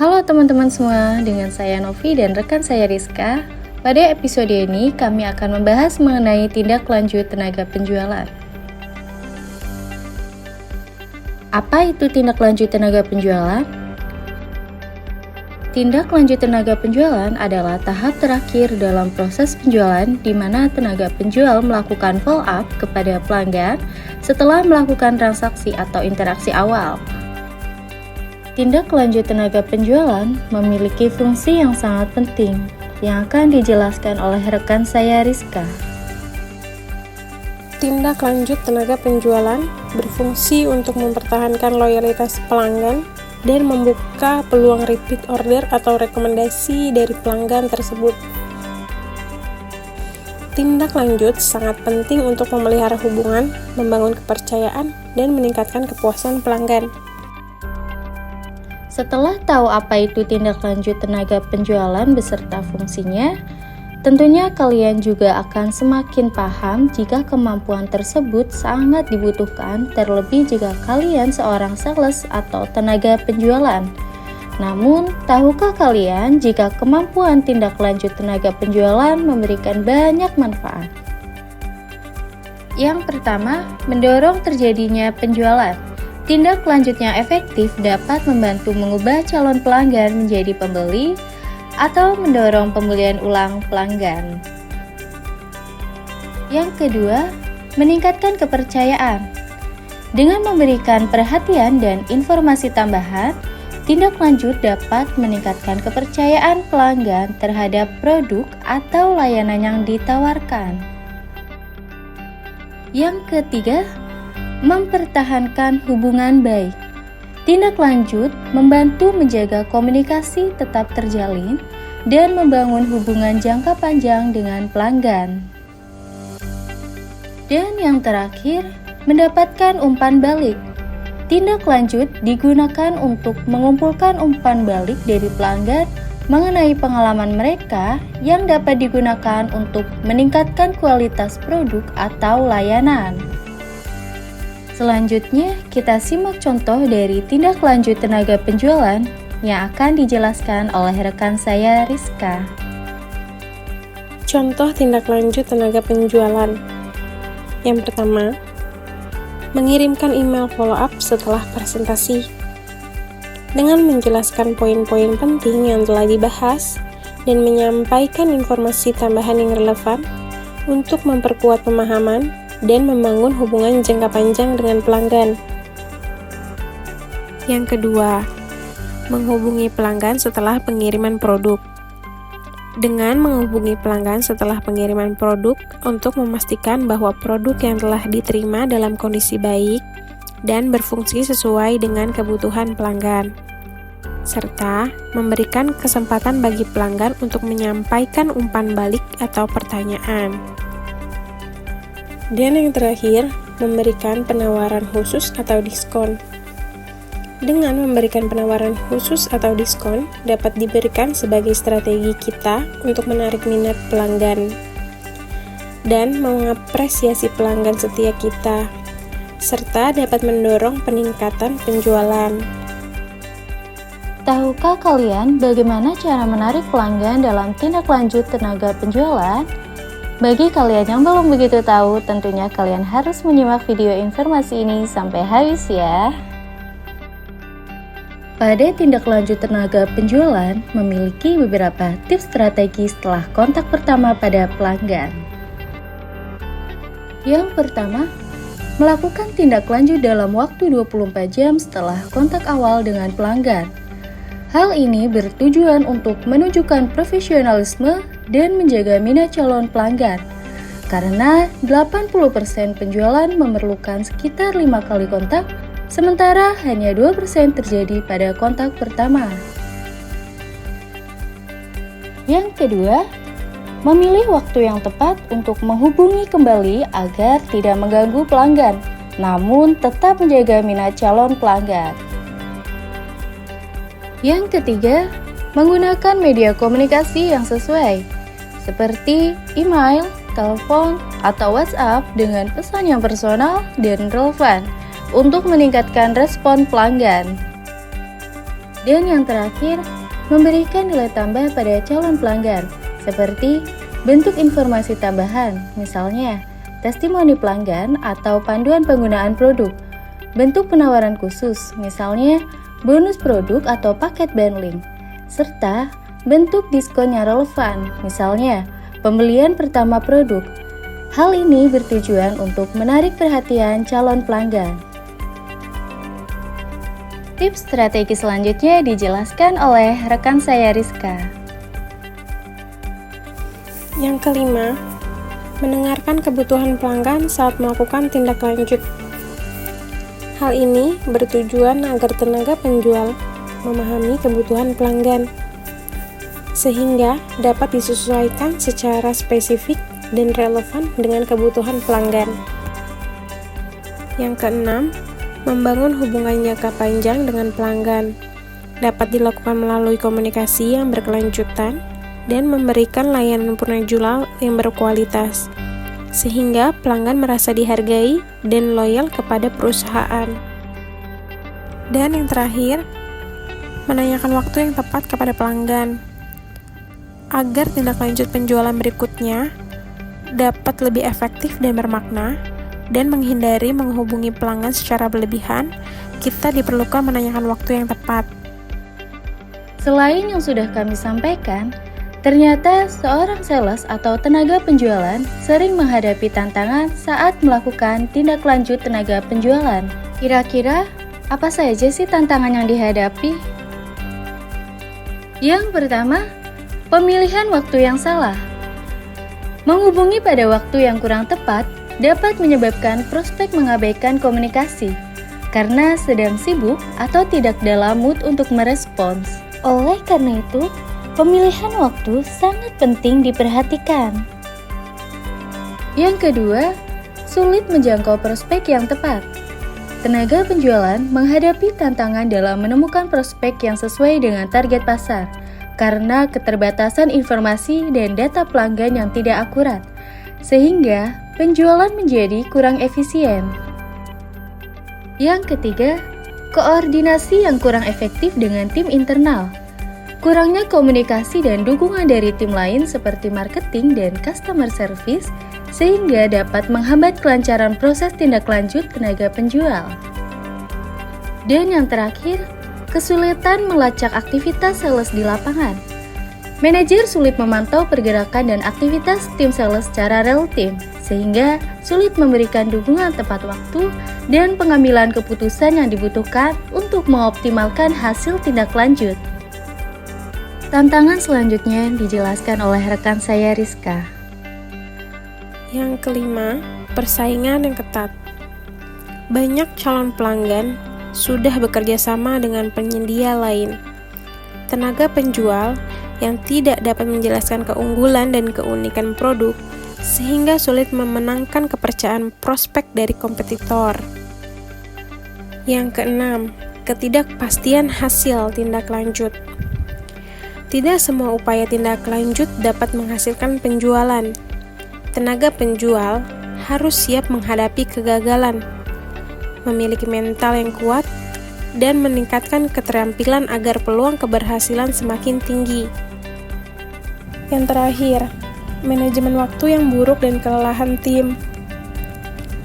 Halo teman-teman semua, dengan saya Novi dan rekan saya Rizka. Pada episode ini kami akan membahas mengenai tindak lanjut tenaga penjualan. Apa itu tindak lanjut tenaga penjualan? Tindak lanjut tenaga penjualan adalah tahap terakhir dalam proses penjualan di mana tenaga penjual melakukan follow up kepada pelanggan setelah melakukan transaksi atau interaksi awal. Tindak lanjut tenaga penjualan memiliki fungsi yang sangat penting yang akan dijelaskan oleh rekan saya Rizka. Tindak lanjut tenaga penjualan berfungsi untuk mempertahankan loyalitas pelanggan dan membuka peluang repeat order atau rekomendasi dari pelanggan tersebut. Tindak lanjut sangat penting untuk memelihara hubungan, membangun kepercayaan, dan meningkatkan kepuasan pelanggan. Setelah tahu apa itu tindak lanjut tenaga penjualan beserta fungsinya, tentunya kalian juga akan semakin paham jika kemampuan tersebut sangat dibutuhkan, terlebih jika kalian seorang sales atau tenaga penjualan. Namun, tahukah kalian jika kemampuan tindak lanjut tenaga penjualan memberikan banyak manfaat? Yang pertama, mendorong terjadinya penjualan. Tindak lanjutnya efektif dapat membantu mengubah calon pelanggan menjadi pembeli atau mendorong pembelian ulang pelanggan. Yang kedua, meningkatkan kepercayaan. Dengan memberikan perhatian dan informasi tambahan, tindak lanjut dapat meningkatkan kepercayaan pelanggan terhadap produk atau layanan yang ditawarkan. Yang ketiga, mempertahankan hubungan baik. Tindak lanjut membantu menjaga komunikasi tetap terjalin dan membangun hubungan jangka panjang dengan pelanggan. Dan yang terakhir, mendapatkan umpan balik. Tindak lanjut digunakan untuk mengumpulkan umpan balik dari pelanggan mengenai pengalaman mereka yang dapat digunakan untuk meningkatkan kualitas produk atau layanan. Selanjutnya, kita simak contoh dari tindak lanjut tenaga penjualan yang akan dijelaskan oleh rekan saya Rizka. Contoh tindak lanjut tenaga penjualan. Yang pertama, mengirimkan email follow up setelah presentasi. Dengan menjelaskan poin-poin penting yang telah dibahas dan menyampaikan informasi tambahan yang relevan untuk memperkuat pemahaman dan membangun hubungan jangka panjang dengan pelanggan. Yang kedua, menghubungi pelanggan setelah pengiriman produk. Dengan menghubungi pelanggan setelah pengiriman produk untuk memastikan bahwa produk yang telah diterima dalam kondisi baik dan berfungsi sesuai dengan kebutuhan pelanggan, serta memberikan kesempatan bagi pelanggan untuk menyampaikan umpan balik atau pertanyaan. Dan yang terakhir, memberikan penawaran khusus atau diskon. Dengan memberikan penawaran khusus atau diskon dapat diberikan sebagai strategi kita untuk menarik minat pelanggan dan mengapresiasi pelanggan setia kita, serta dapat mendorong peningkatan penjualan. Tahukah kalian bagaimana cara menarik pelanggan dalam tindak lanjut tenaga penjualan? Bagi kalian yang belum begitu tahu, tentunya kalian harus menyimak video informasi ini sampai habis ya. Pada tindak lanjut tenaga penjualan memiliki beberapa tips strategi setelah kontak pertama pada pelanggan. Yang pertama, melakukan tindak lanjut dalam waktu 24 jam setelah kontak awal dengan pelanggan. Hal ini bertujuan untuk menunjukkan profesionalisme dan menjaga minat calon pelanggan. Karena 80% penjualan memerlukan sekitar 5 kali kontak, sementara hanya 2% terjadi pada kontak pertama. Yang kedua, memilih waktu yang tepat untuk menghubungi kembali agar tidak mengganggu pelanggan, namun tetap menjaga minat calon pelanggan. Yang ketiga, menggunakan media komunikasi yang sesuai, seperti email, telepon, atau WhatsApp dengan pesan yang personal dan relevan untuk meningkatkan respon pelanggan. Dan yang terakhir, memberikan nilai tambah pada calon pelanggan, seperti bentuk informasi tambahan, misalnya testimoni pelanggan atau panduan penggunaan produk, bentuk penawaran khusus, misalnya bonus produk atau paket bundling, serta bentuk diskon yang relevan, misalnya pembelian pertama produk. Hal ini bertujuan untuk menarik perhatian calon pelanggan. Tips strategi selanjutnya dijelaskan oleh rekan saya Rizka. Yang kelima, mendengarkan kebutuhan pelanggan saat melakukan tindak lanjut. Hal ini bertujuan agar tenaga penjual memahami kebutuhan pelanggan, sehingga dapat disesuaikan secara spesifik dan relevan dengan kebutuhan pelanggan. Yang keenam, membangun hubungan jangka panjang dengan pelanggan. Dapat dilakukan melalui komunikasi yang berkelanjutan dan memberikan layanan purna yang berkualitas, sehingga pelanggan merasa dihargai dan loyal kepada perusahaan. Dan yang terakhir, menanyakan waktu yang tepat kepada pelanggan, agar tindak lanjut penjualan berikutnya dapat lebih efektif dan bermakna, dan menghindari menghubungi pelanggan secara berlebihan, kita diperlukan menanyakan waktu yang tepat. Selain yang sudah kami sampaikan, ternyata seorang sales atau tenaga penjualan sering menghadapi tantangan saat melakukan tindak lanjut tenaga penjualan. Kira-kira apa saja sih tantangan yang dihadapi? Yang pertama, pemilihan waktu yang salah. Menghubungi pada waktu yang kurang tepat dapat menyebabkan prospek mengabaikan komunikasi karena sedang sibuk atau tidak dalam mood untuk merespons. Oleh karena itu, pemilihan waktu sangat penting diperhatikan. Yang kedua, sulit menjangkau prospek yang tepat. Tenaga penjualan menghadapi tantangan dalam menemukan prospek yang sesuai dengan target pasar karena keterbatasan informasi dan data pelanggan yang tidak akurat, sehingga penjualan menjadi kurang efisien. Yang ketiga, koordinasi yang kurang efektif dengan tim internal. Kurangnya komunikasi dan dukungan dari tim lain seperti marketing dan customer service sehingga dapat menghambat kelancaran proses tindak lanjut tenaga penjual. Dan yang terakhir, kesulitan melacak aktivitas sales di lapangan. Manajer sulit memantau pergerakan dan aktivitas tim sales secara real time, sehingga sulit memberikan dukungan tepat waktu dan pengambilan keputusan yang dibutuhkan untuk mengoptimalkan hasil tindak lanjut. Tantangan selanjutnya dijelaskan oleh rekan saya Rizka. Yang kelima, persaingan yang ketat. Banyak calon pelanggan sudah bekerja sama dengan penyedia lain. Tenaga penjual yang tidak dapat menjelaskan keunggulan dan keunikan produk, sehingga sulit memenangkan kepercayaan prospek dari kompetitor. Yang keenam, ketidakpastian hasil tindak lanjut. Tidak semua upaya tindak lanjut dapat menghasilkan penjualan. Tenaga penjual harus siap menghadapi kegagalan, memiliki mental yang kuat, dan meningkatkan keterampilan agar peluang keberhasilan semakin tinggi. Yang terakhir, manajemen waktu yang buruk dan kelelahan tim.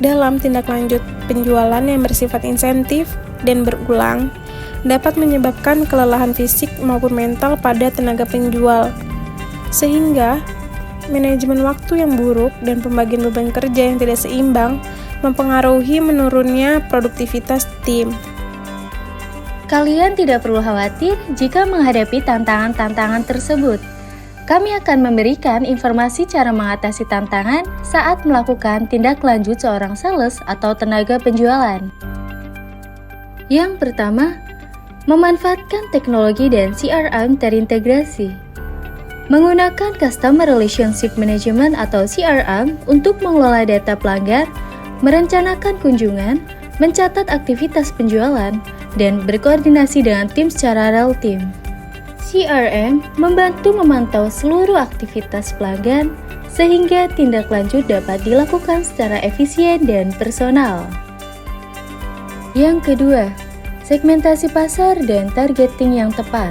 Dalam tindak lanjut penjualan yang bersifat insentif dan berulang, dapat menyebabkan kelelahan fisik maupun mental pada tenaga penjual. Sehingga, manajemen waktu yang buruk dan pembagian beban kerja yang tidak seimbang mempengaruhi menurunnya produktivitas tim. Kalian tidak perlu khawatir jika menghadapi tantangan-tantangan tersebut. Kami akan memberikan informasi cara mengatasi tantangan saat melakukan tindak lanjut seorang sales atau tenaga penjualan. Yang pertama, memanfaatkan teknologi dan CRM terintegrasi. Menggunakan Customer Relationship Management atau CRM untuk mengelola data pelanggan, merencanakan kunjungan, mencatat aktivitas penjualan, dan berkoordinasi dengan tim secara real time. CRM membantu memantau seluruh aktivitas pelanggan sehingga tindak lanjut dapat dilakukan secara efisien dan personal. Yang kedua, segmentasi pasar, dan targeting yang tepat.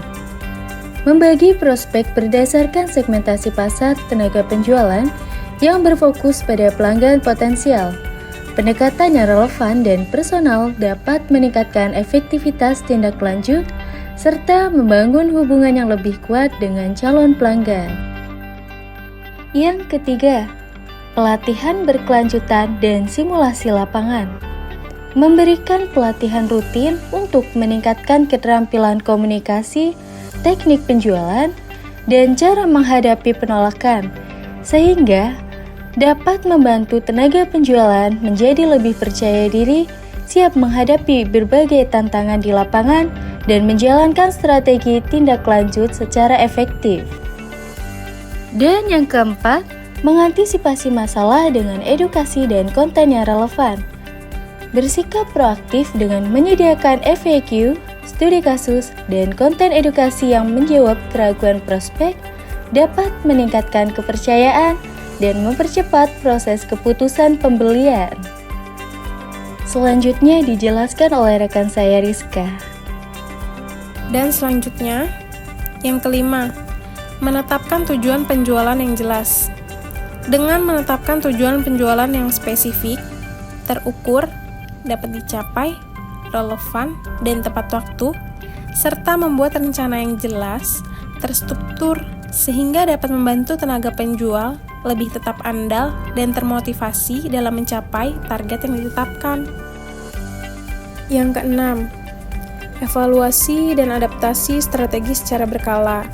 Membagi prospek berdasarkan segmentasi pasar tenaga penjualan yang berfokus pada pelanggan potensial. Pendekatan yang relevan dan personal dapat meningkatkan efektivitas tindak lanjut serta membangun hubungan yang lebih kuat dengan calon pelanggan. Yang ketiga, pelatihan berkelanjutan dan simulasi lapangan. Memberikan pelatihan rutin untuk meningkatkan keterampilan komunikasi, teknik penjualan, dan cara menghadapi penolakan, sehingga dapat membantu tenaga penjualan menjadi lebih percaya diri, siap menghadapi berbagai tantangan di lapangan, dan menjalankan strategi tindak lanjut secara efektif. Dan yang keempat, mengantisipasi masalah dengan edukasi dan konten yang relevan. Bersikap proaktif dengan menyediakan FAQ, studi kasus, dan konten edukasi yang menjawab keraguan prospek dapat meningkatkan kepercayaan dan mempercepat proses keputusan pembelian. Selanjutnya dijelaskan oleh rekan saya Rizka. Dan selanjutnya, yang kelima, menetapkan tujuan penjualan yang jelas. Dengan menetapkan tujuan penjualan yang spesifik, terukur, dapat dicapai, relevan, dan tepat waktu, serta membuat rencana yang jelas, terstruktur, sehingga dapat membantu tenaga penjual lebih tetap andal dan termotivasi dalam mencapai target yang ditetapkan. Yang keenam, evaluasi dan adaptasi strategi secara berkala.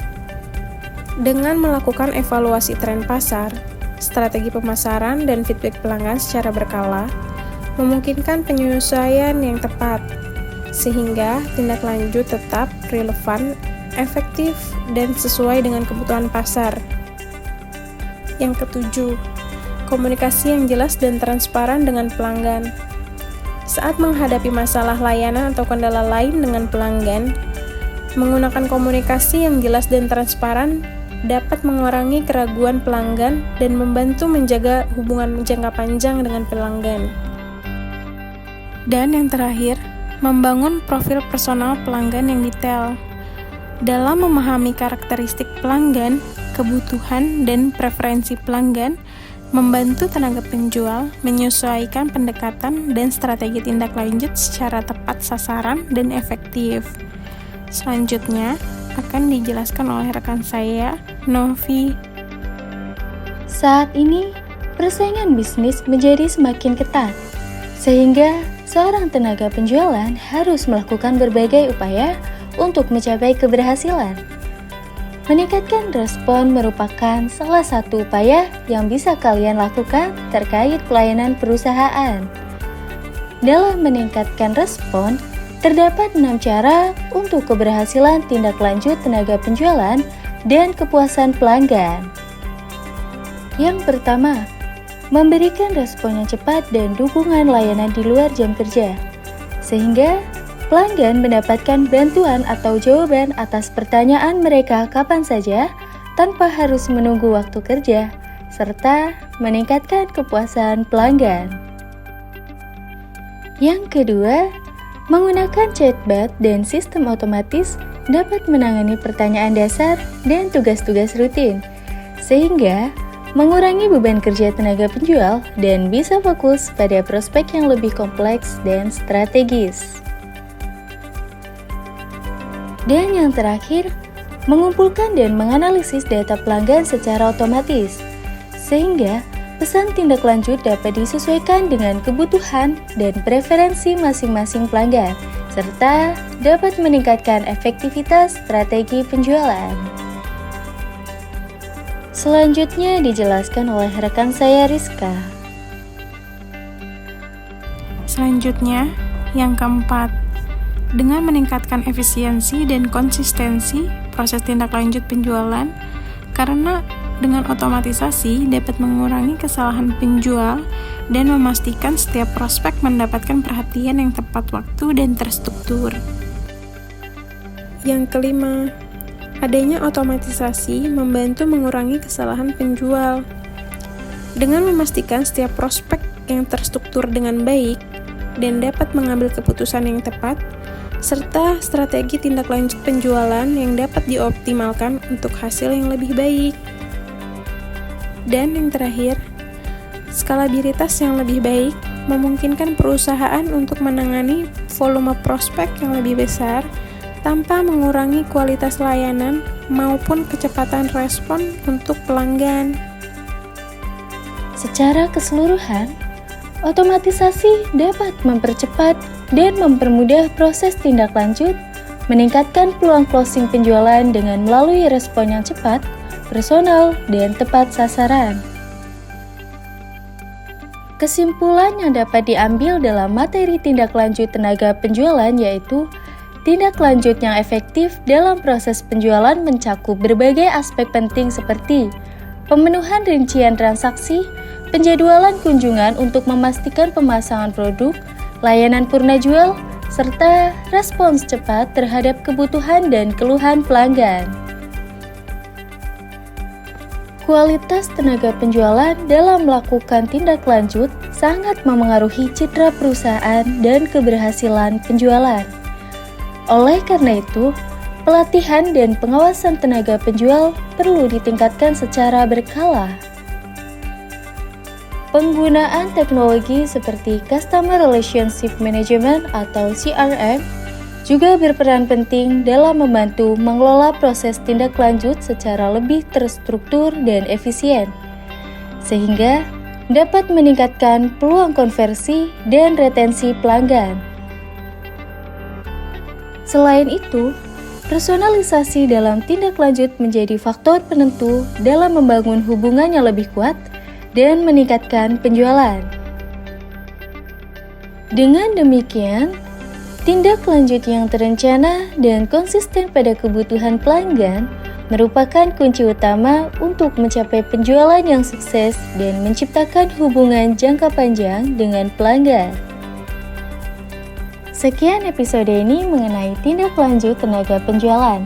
Dengan melakukan evaluasi tren pasar, strategi pemasaran, dan feedback pelanggan secara berkala, memungkinkan penyesuaian yang tepat, sehingga tindak lanjut tetap relevan, efektif, dan sesuai dengan kebutuhan pasar. Yang ketujuh, komunikasi yang jelas dan transparan dengan pelanggan. Saat menghadapi masalah layanan atau kendala lain dengan pelanggan, menggunakan komunikasi yang jelas dan transparan dapat mengurangi keraguan pelanggan dan membantu menjaga hubungan jangka panjang dengan pelanggan. Dan yang terakhir, membangun profil personal pelanggan yang detail. Dalam memahami karakteristik pelanggan, kebutuhan, dan preferensi pelanggan, membantu tenaga penjual menyesuaikan pendekatan dan strategi tindak lanjut secara tepat sasaran dan efektif. Selanjutnya, akan dijelaskan oleh rekan saya, Novi. Saat ini, persaingan bisnis menjadi semakin ketat, sehingga seorang tenaga penjualan harus melakukan berbagai upaya untuk mencapai keberhasilan. Meningkatkan respon merupakan salah satu upaya yang bisa kalian lakukan terkait pelayanan perusahaan. Dalam meningkatkan respon, terdapat 6 cara untuk keberhasilan tindak lanjut tenaga penjualan dan kepuasan pelanggan. Yang pertama, memberikan respon yang cepat dan dukungan layanan di luar jam kerja, sehingga pelanggan mendapatkan bantuan atau jawaban atas pertanyaan mereka kapan saja tanpa harus menunggu waktu kerja, serta meningkatkan kepuasan pelanggan. Yang kedua, menggunakan chatbot dan sistem otomatis dapat menangani pertanyaan dasar dan tugas-tugas rutin, sehingga mengurangi beban kerja tenaga penjual dan bisa fokus pada prospek yang lebih kompleks dan strategis. Dan yang terakhir, mengumpulkan dan menganalisis data pelanggan secara otomatis, sehingga pesan tindak lanjut dapat disesuaikan dengan kebutuhan dan preferensi masing-masing pelanggan, serta dapat meningkatkan efektivitas strategi penjualan. Selanjutnya dijelaskan oleh rekan saya Rizka. Selanjutnya, yang keempat, dengan meningkatkan efisiensi dan konsistensi proses tindak lanjut penjualan, karena dengan otomatisasi dapat mengurangi kesalahan penjual dan memastikan setiap prospek mendapatkan perhatian yang tepat waktu dan terstruktur. Yang kelima, adanya otomatisasi membantu mengurangi kesalahan penjual. Dengan memastikan setiap prospek yang terstruktur dengan baik dan dapat mengambil keputusan yang tepat, serta strategi tindak lanjut penjualan yang dapat dioptimalkan untuk hasil yang lebih baik. Dan yang terakhir, skalabilitas yang lebih baik memungkinkan perusahaan untuk menangani volume prospek yang lebih besar tanpa mengurangi kualitas layanan maupun kecepatan respon untuk pelanggan. Secara keseluruhan, otomatisasi dapat mempercepat dan mempermudah proses tindak lanjut, meningkatkan peluang closing penjualan dengan melalui respon yang cepat, personal, dan tepat sasaran. Kesimpulan yang dapat diambil dalam materi tindak lanjut tenaga penjualan yaitu tindak lanjut yang efektif dalam proses penjualan mencakup berbagai aspek penting seperti pemenuhan rincian transaksi, penjadwalan kunjungan untuk memastikan pemasangan produk, layanan purna jual, serta respons cepat terhadap kebutuhan dan keluhan pelanggan. Kualitas tenaga penjualan dalam melakukan tindak lanjut sangat memengaruhi citra perusahaan dan keberhasilan penjualan. Oleh karena itu, pelatihan dan pengawasan tenaga penjual perlu ditingkatkan secara berkala. Penggunaan teknologi seperti Customer Relationship Management atau CRM juga berperan penting dalam membantu mengelola proses tindak lanjut secara lebih terstruktur dan efisien, sehingga dapat meningkatkan peluang konversi dan retensi pelanggan. Selain itu, personalisasi dalam tindak lanjut menjadi faktor penentu dalam membangun hubungan yang lebih kuat dan meningkatkan penjualan. Dengan demikian, tindak lanjut yang terencana dan konsisten pada kebutuhan pelanggan merupakan kunci utama untuk mencapai penjualan yang sukses dan menciptakan hubungan jangka panjang dengan pelanggan. Sekian episode ini mengenai tindak lanjut tenaga penjualan.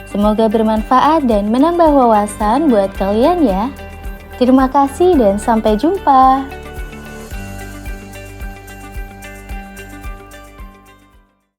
Semoga bermanfaat dan menambah wawasan buat kalian ya. Terima kasih dan sampai jumpa.